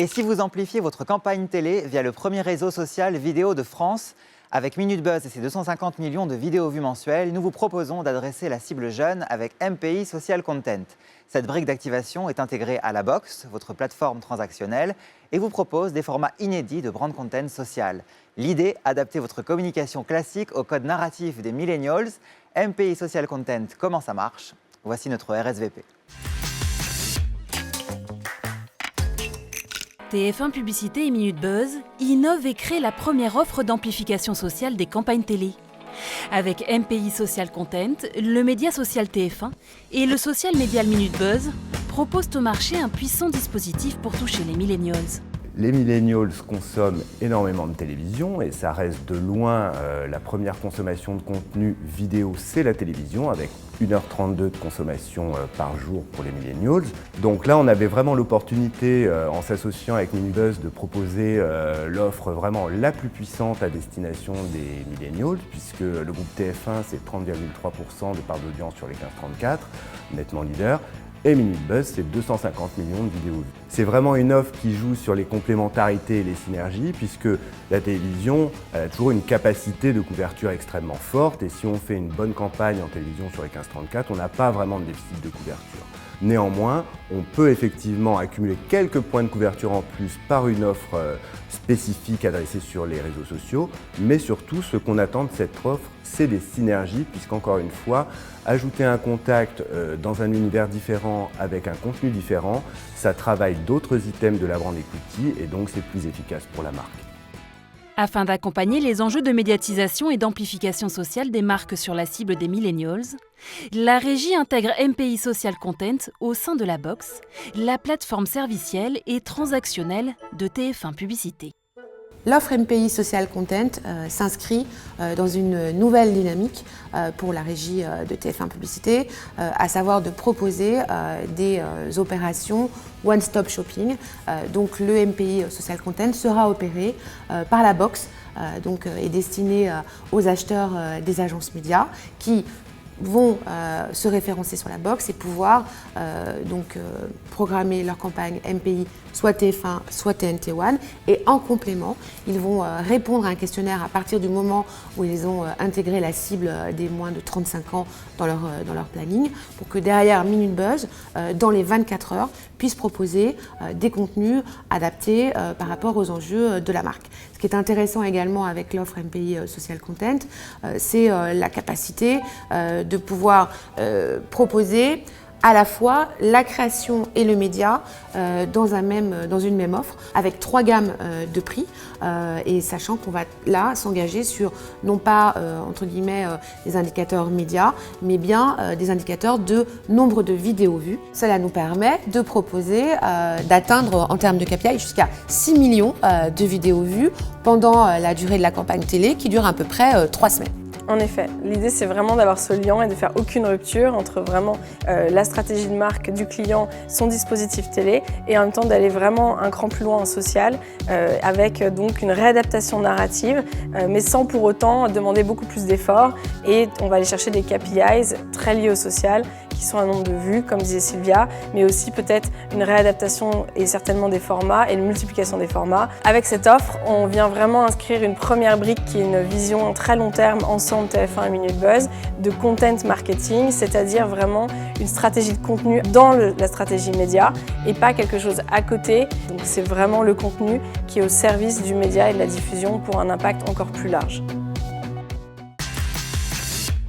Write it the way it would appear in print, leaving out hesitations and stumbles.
Et si vous amplifiez votre campagne télé via le premier réseau social vidéo de France, avec Minute Buzz et ses 250 millions de vidéos vues mensuelles, nous vous proposons d'adresser la cible jeune avec MPI Social Content. Cette brique d'activation est intégrée à la Box, votre plateforme transactionnelle, et vous propose des formats inédits de brand content social. L'idée, adapter votre communication classique au code narratif des millennials. MPI Social Content, comment ça marche? Voici notre RSVP. TF1 Publicité et Minute Buzz innovent et créent la première offre d'amplification sociale des campagnes télé. Avec MPI Social Content, le média social TF1 et le social médial Minute Buzz proposent au marché un puissant dispositif pour toucher les millennials. Les millennials consomment énormément de télévision et ça reste de loin la première consommation de contenu vidéo, c'est la télévision avec 1h32 de consommation par jour pour les millennials. Donc là, on avait vraiment l'opportunité, en s'associant avec Minute Buzz, de proposer l'offre vraiment la plus puissante à destination des millennials, puisque le groupe TF1, c'est 30,3% de part d'audience sur les 15-34, nettement leader. Et Minute Buzz, c'est 250 millions de vidéos vues. C'est vraiment une offre qui joue sur les complémentarités et les synergies, puisque la télévision elle a toujours une capacité de couverture extrêmement forte, et si on fait une bonne campagne en télévision sur les 15-34, on n'a pas vraiment de déficit de couverture. Néanmoins, on peut effectivement accumuler quelques points de couverture en plus par une offre spécifique adressée sur les réseaux sociaux, mais surtout ce qu'on attend de cette offre, c'est des synergies, puisqu'encore une fois, ajouter un contact dans un univers différent avec un contenu différent, ça travaille d'autres items de la brand equity et donc c'est plus efficace pour la marque. Afin d'accompagner les enjeux de médiatisation et d'amplification sociale des marques sur la cible des millennials, la régie intègre MPI Social Content au sein de la Box, la plateforme servicielle et transactionnelle de TF1 Publicité. L'offre MPI Social Content s'inscrit dans une nouvelle dynamique pour la régie de TF1 Publicité, à savoir de proposer des opérations one-stop shopping. Donc le MPI Social Content sera opéré par la Box, est destiné aux acheteurs des agences médias qui vont se référencer sur la Box et pouvoir programmer leur campagne MPI soit TF1, soit TNT1. Et en complément, ils vont répondre à un questionnaire à partir du moment où ils ont intégré la cible des moins de 35 ans dans leur planning, pour que derrière Minute Buzz, dans les 24 heures, puisse proposer des contenus adaptés par rapport aux enjeux de la marque. Ce qui est intéressant également avec l'offre MPI Social Content, c'est la capacité de pouvoir proposer à la fois la création et le média dans une même offre, avec 3 gammes de prix, et sachant qu'on va là s'engager sur non pas entre guillemets des indicateurs médias, mais bien des indicateurs de nombre de vidéos vues. Cela nous permet de proposer d'atteindre en termes de KPI jusqu'à 6 millions de vidéos vues pendant la durée de la campagne télé qui dure à peu près 3 semaines. En effet, l'idée c'est vraiment d'avoir ce lien et de faire aucune rupture entre vraiment la stratégie de marque du client, son dispositif télé, et en même temps d'aller vraiment un cran plus loin en social avec donc une réadaptation narrative, mais sans pour autant demander beaucoup plus d'efforts, et on va aller chercher des KPIs très liés au social qui sont un nombre de vues, comme disait Sylvia, mais aussi peut-être une réadaptation et certainement des formats et une multiplication des formats. Avec cette offre, on vient vraiment inscrire une première brique qui est une vision très long terme ensemble TF1 et Minute Buzz de content marketing, c'est-à-dire vraiment une stratégie de contenu dans la stratégie média et pas quelque chose à côté. Donc c'est vraiment le contenu qui est au service du média et de la diffusion pour un impact encore plus large.